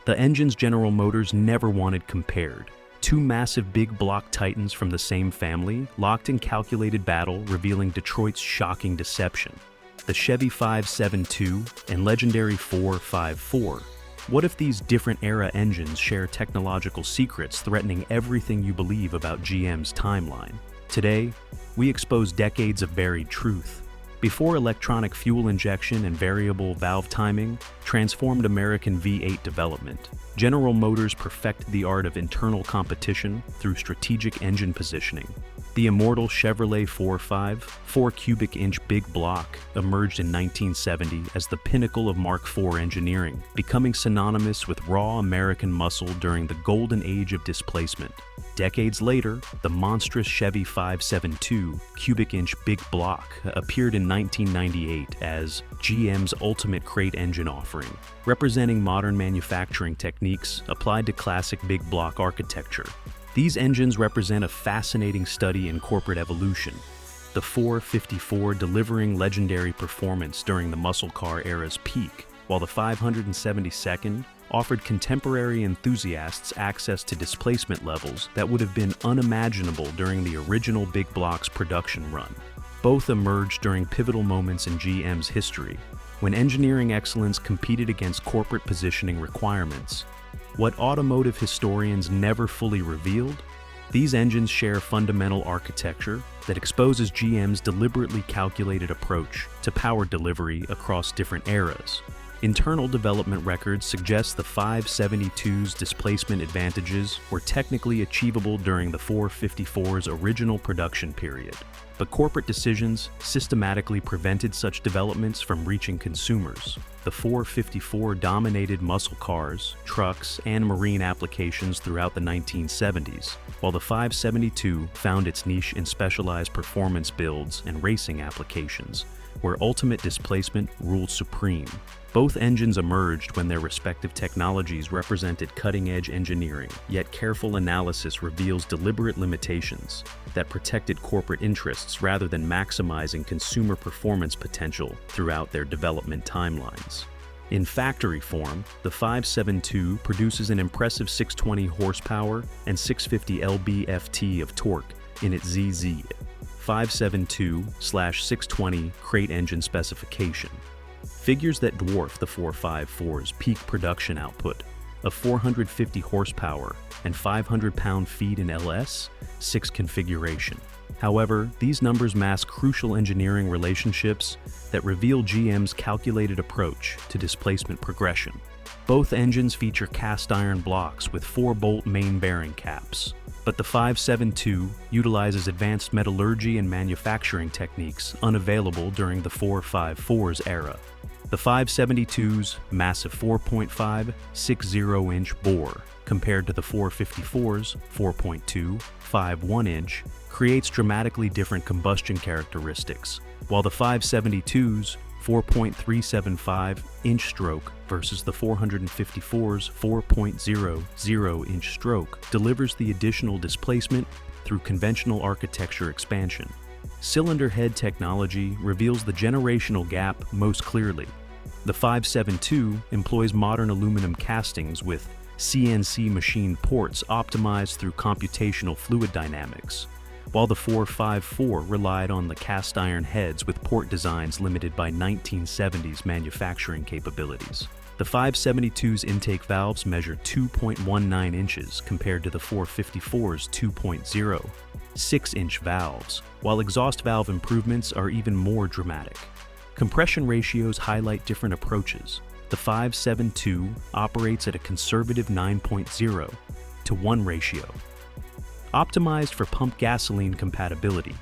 The engines General Motors never wanted compared. Two massive big block titans from the same family, locked in calculated battle, revealing Detroit's shocking deception. The Chevy 572 and legendary 454. What if these different era engines share technological secrets threatening everything you believe about GM's timeline? Today, we expose decades of buried truth. Before electronic fuel injection and variable valve timing transformed American V8 development, General Motors perfected the art of internal competition through strategic engine positioning. The immortal Chevrolet 4.5, 4-cubic-inch big block, emerged in 1970 as the pinnacle of Mark IV engineering, becoming synonymous with raw American muscle during the golden age of displacement. Decades later, the monstrous Chevy 572 cubic-inch big block appeared in 1998 as GM's ultimate crate engine offering, representing modern manufacturing techniques applied to classic big block architecture. These engines represent a fascinating study in corporate evolution, the 454 delivering legendary performance during the muscle car era's peak, while the 572nd offered contemporary enthusiasts access to displacement levels that would have been unimaginable during the original big block's production run. Both emerged during pivotal moments in GM's history, when engineering excellence competed against corporate positioning requirements. What automotive historians never fully revealed? These engines share fundamental architecture that exposes GM's deliberately calculated approach to power delivery across different eras. Internal development records suggest the 572's displacement advantages were technically achievable during the 454's original production period, but corporate decisions systematically prevented such developments from reaching consumers. The 454 dominated muscle cars, trucks, and marine applications throughout the 1970s, while the 572 found its niche in specialized performance builds and racing applications, where ultimate displacement ruled supreme. Both engines emerged when their respective technologies represented cutting-edge engineering, yet careful analysis reveals deliberate limitations that protected corporate interests rather than maximizing consumer performance potential throughout their development timelines. In factory form, the 572 produces an impressive 620 horsepower and 650 lb-ft of torque in its ZZ 572/620 crate engine specification. Figures that dwarf the 454's peak production output of 450 horsepower and 500 pound-feet in LS6 configuration. However, these numbers mask crucial engineering relationships that reveal GM's calculated approach to displacement progression. Both engines feature cast iron blocks with 4-bolt main bearing caps, but the 572 utilizes advanced metallurgy and manufacturing techniques unavailable during the 454's era. The 572's massive 4.560-inch bore, compared to the 454's 4.251-inch, creates dramatically different combustion characteristics, while the 572's 4.375-inch stroke versus the 454's 4.00-inch stroke delivers the additional displacement through conventional architecture expansion. Cylinder head technology reveals the generational gap most clearly. The 572 employs modern aluminum castings with CNC machined ports optimized through computational fluid dynamics, while the 454 relied on the cast iron heads with port designs limited by 1970s manufacturing capabilities. The 572's intake valves measure 2.19 inches compared to the 454's 2.06-inch valves, while exhaust valve improvements are even more dramatic. Compression ratios highlight different approaches. The 572 operates at a conservative 9.0:1 ratio, optimized for pump gasoline compatibility,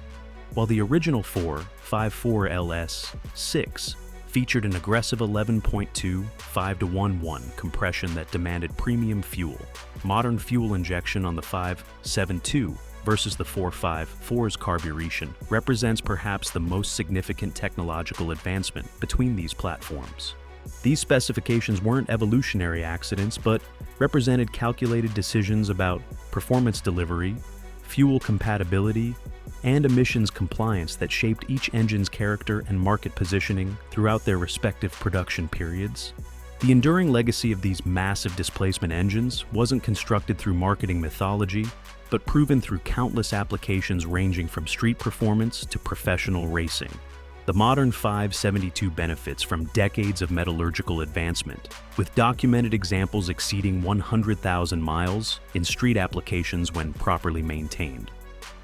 while the original 454 LS6 featured an aggressive 11.25:1 compression that demanded premium fuel. Modern fuel injection on the 572 versus the 454's carburation represents perhaps the most significant technological advancement between these platforms. These specifications weren't evolutionary accidents, but represented calculated decisions about performance delivery, fuel compatibility, and emissions compliance that shaped each engine's character and market positioning throughout their respective production periods. The enduring legacy of these massive displacement engines wasn't constructed through marketing mythology, but proven through countless applications ranging from street performance to professional racing. The modern 572 benefits from decades of metallurgical advancement, with documented examples exceeding 100,000 miles in street applications when properly maintained.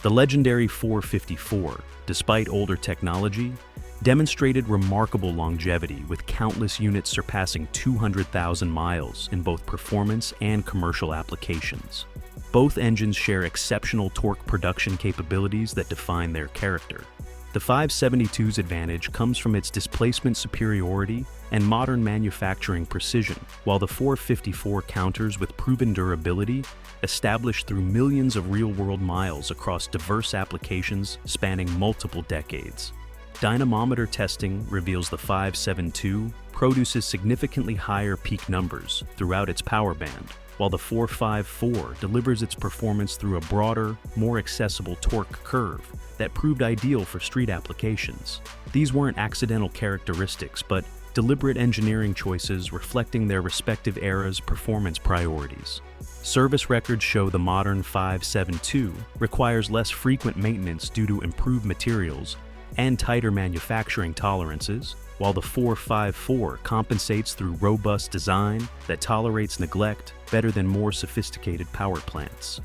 The legendary 454, despite older technology, demonstrated remarkable longevity with countless units surpassing 200,000 miles in both performance and commercial applications. Both engines share exceptional torque production capabilities that define their character. The 572's advantage comes from its displacement superiority and modern manufacturing precision, while the 454 counters with proven durability established through millions of real-world miles across diverse applications spanning multiple decades. Dynamometer testing reveals the 572 produces significantly higher peak numbers throughout its power band, while the 454 delivers its performance through a broader, more accessible torque curve that proved ideal for street applications. These weren't accidental characteristics, but deliberate engineering choices reflecting their respective eras' performance priorities. Service records show the modern 572 requires less frequent maintenance due to improved materials and tighter manufacturing tolerances, while the 454 compensates through robust design that tolerates neglect better than more sophisticated power plants.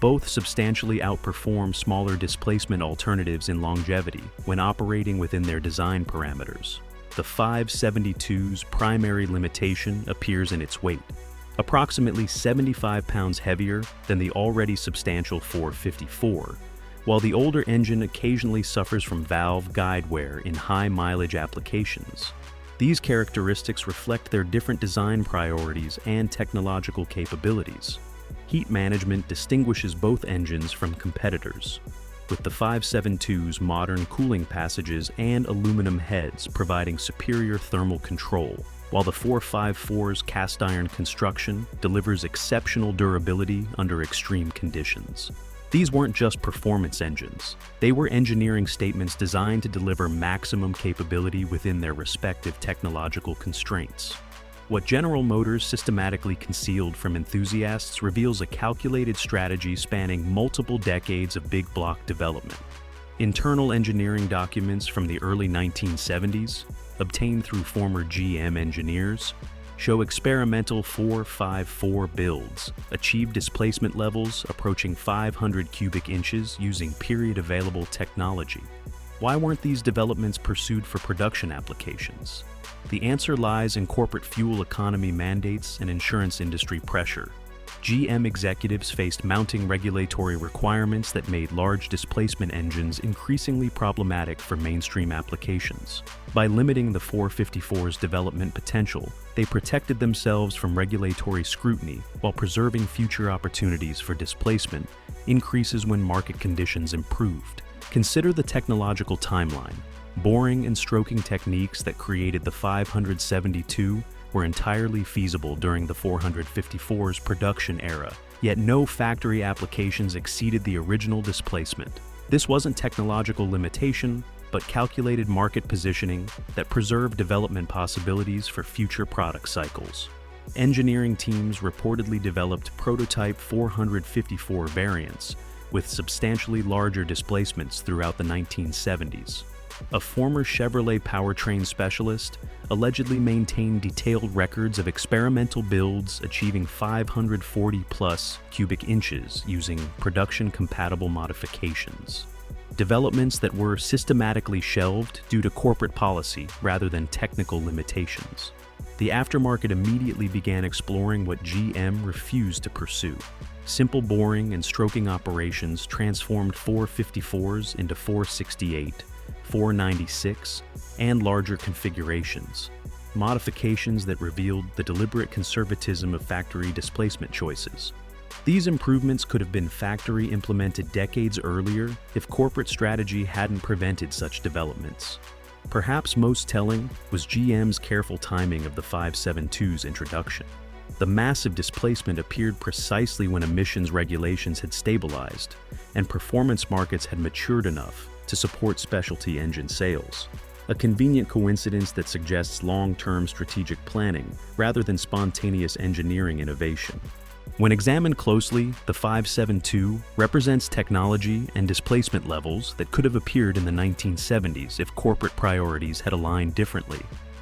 Both substantially outperform smaller displacement alternatives in longevity when operating within their design parameters. The 572's primary limitation appears in its weight, approximately 75 pounds heavier than the already substantial 454, while the older engine occasionally suffers from valve guide wear in high-mileage applications. These characteristics reflect their different design priorities and technological capabilities. Heat management distinguishes both engines from competitors, with the 572's modern cooling passages and aluminum heads providing superior thermal control, while the 454's cast iron construction delivers exceptional durability under extreme conditions. These weren't just performance engines. They were engineering statements designed to deliver maximum capability within their respective technological constraints. What General Motors systematically concealed from enthusiasts reveals a calculated strategy spanning multiple decades of big block development. Internal engineering documents from the early 1970s, obtained through former GM engineers, show experimental 454 builds achieve displacement levels approaching 500 cubic inches using period-available technology. Why weren't these developments pursued for production applications? The answer lies in corporate fuel economy mandates and insurance industry pressure. GM executives faced mounting regulatory requirements that made large displacement engines increasingly problematic for mainstream applications. By limiting the 454's development potential, they protected themselves from regulatory scrutiny while preserving future opportunities for displacement increases when market conditions improved. Consider the technological timeline. Boring and stroking techniques that created the 572 were entirely feasible during the 454's production era, yet no factory applications exceeded the original displacement. This wasn't technological limitation, but calculated market positioning that preserved development possibilities for future product cycles. Engineering teams reportedly developed prototype 454 variants with substantially larger displacements throughout the 1970s. A former Chevrolet powertrain specialist allegedly maintained detailed records of experimental builds achieving 540-plus cubic inches using production-compatible modifications. Developments that were systematically shelved due to corporate policy rather than technical limitations. The aftermarket immediately began exploring what GM refused to pursue. Simple boring and stroking operations transformed 454s into 468, 496, and larger configurations, modifications that revealed the deliberate conservatism of factory displacement choices. These improvements could have been factory implemented decades earlier if corporate strategy hadn't prevented such developments. Perhaps most telling was GM's careful timing of the 572's introduction. The massive displacement appeared precisely when emissions regulations had stabilized and performance markets had matured enough to support specialty engine sales. a convenient coincidence that suggests long-term strategic planning rather than spontaneous engineering innovation. When examined closely, the 572 represents technology and displacement levels that could have appeared in the 1970s if corporate priorities had aligned differently.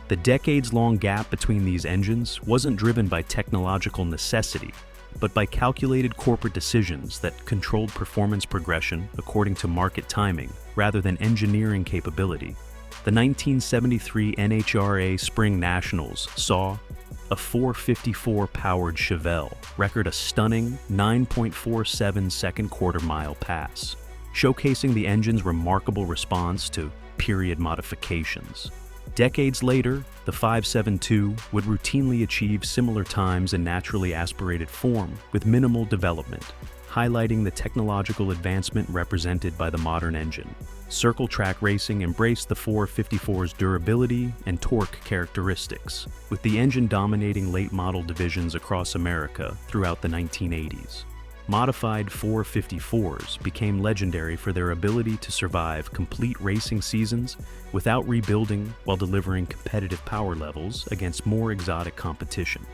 The decades-long gap between these engines wasn't driven by technological necessity, but by calculated corporate decisions that controlled performance progression according to market timing rather than engineering capability. The 1973 NHRA Spring Nationals saw a 454-powered Chevy record a stunning 9.47 second quarter-mile pass, showcasing the engine's remarkable response to period modifications. Decades later, the 572 would routinely achieve similar times in naturally aspirated form with minimal development, highlighting the technological advancement represented by the modern engine. Circle track racing embraced the 454's durability and torque characteristics, with the engine dominating late-model divisions across America throughout the 1980s. Modified 454s became legendary for their ability to survive complete racing seasons without rebuilding while delivering competitive power levels against more exotic competition.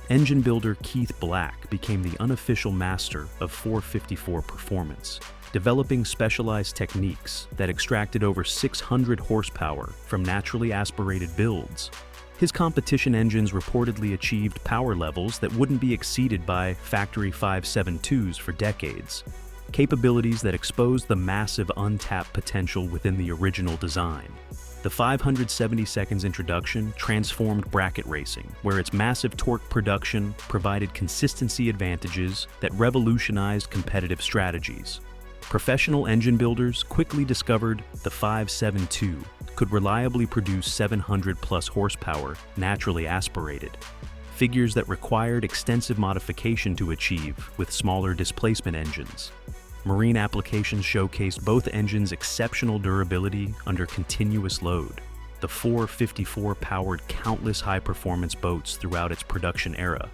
Engine builder Keith Black became the unofficial master of 454 performance, developing specialized techniques that extracted over 600 horsepower from naturally aspirated builds. His competition engines reportedly achieved power levels that wouldn't be exceeded by factory 572s for decades, capabilities that exposed the massive untapped potential within the original design. The 572's introduction transformed bracket racing, where its massive torque production provided consistency advantages that revolutionized competitive strategies. Professional engine builders quickly discovered the 572 could reliably produce 700-plus horsepower naturally aspirated, figures that required extensive modification to achieve with smaller displacement engines. Marine applications showcased both engines' exceptional durability under continuous load. The 454 powered countless high-performance boats throughout its production era,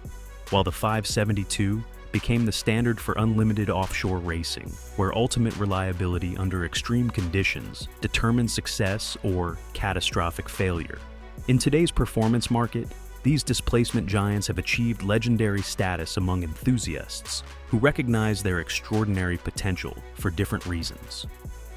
while the 572 became the standard for unlimited offshore racing, where ultimate reliability under extreme conditions determined success or catastrophic failure. In today's performance market, these displacement giants have achieved legendary status among enthusiasts who recognize their extraordinary potential for different reasons.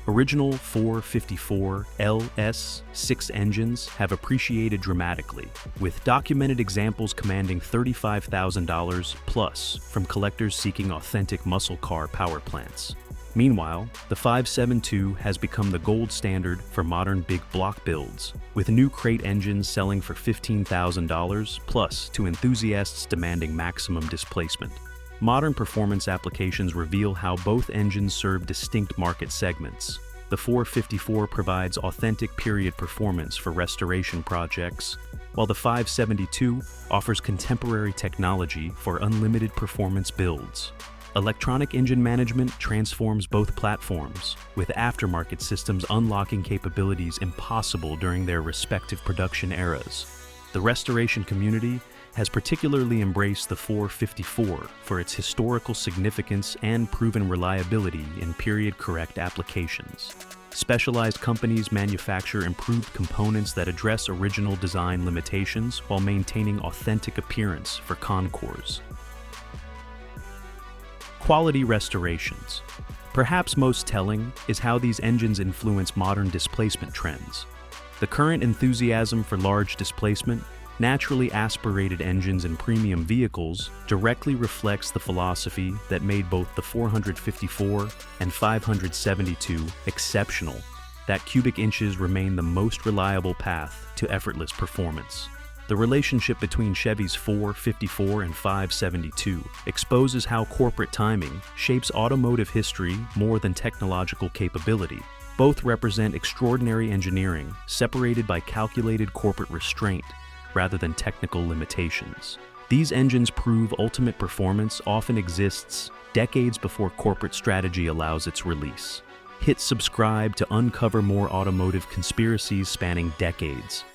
Original 454 LS6 engines have appreciated dramatically, with documented examples commanding $35,000 plus from collectors seeking authentic muscle car power plants. Meanwhile, the 572 has become the gold standard for modern big block builds, with new crate engines selling for $15,000 plus to enthusiasts demanding maximum displacement. Modern performance applications reveal how both engines serve distinct market segments. The 454 provides authentic period performance for restoration projects, while the 572 offers contemporary technology for unlimited performance builds. Electronic engine management transforms both platforms, with aftermarket systems unlocking capabilities impossible during their respective production eras. The restoration community has particularly embraced the 454 for its historical significance and proven reliability in period-correct applications. Specialized companies manufacture improved components that address original design limitations while maintaining authentic appearance for concours. Quality restorations. Perhaps most telling is how these engines influence modern displacement trends. The current enthusiasm for large displacement, naturally aspirated engines in premium vehicles directly reflects the philosophy that made both the 454 and 572 exceptional, that cubic inches remain the most reliable path to effortless performance. The relationship between Chevy's 454 and 572 exposes how corporate timing shapes automotive history more than technological capability. Both represent extraordinary engineering separated by calculated corporate restraint rather than technical limitations. These engines prove ultimate performance often exists decades before corporate strategy allows its release. Hit subscribe to uncover more automotive conspiracies spanning decades.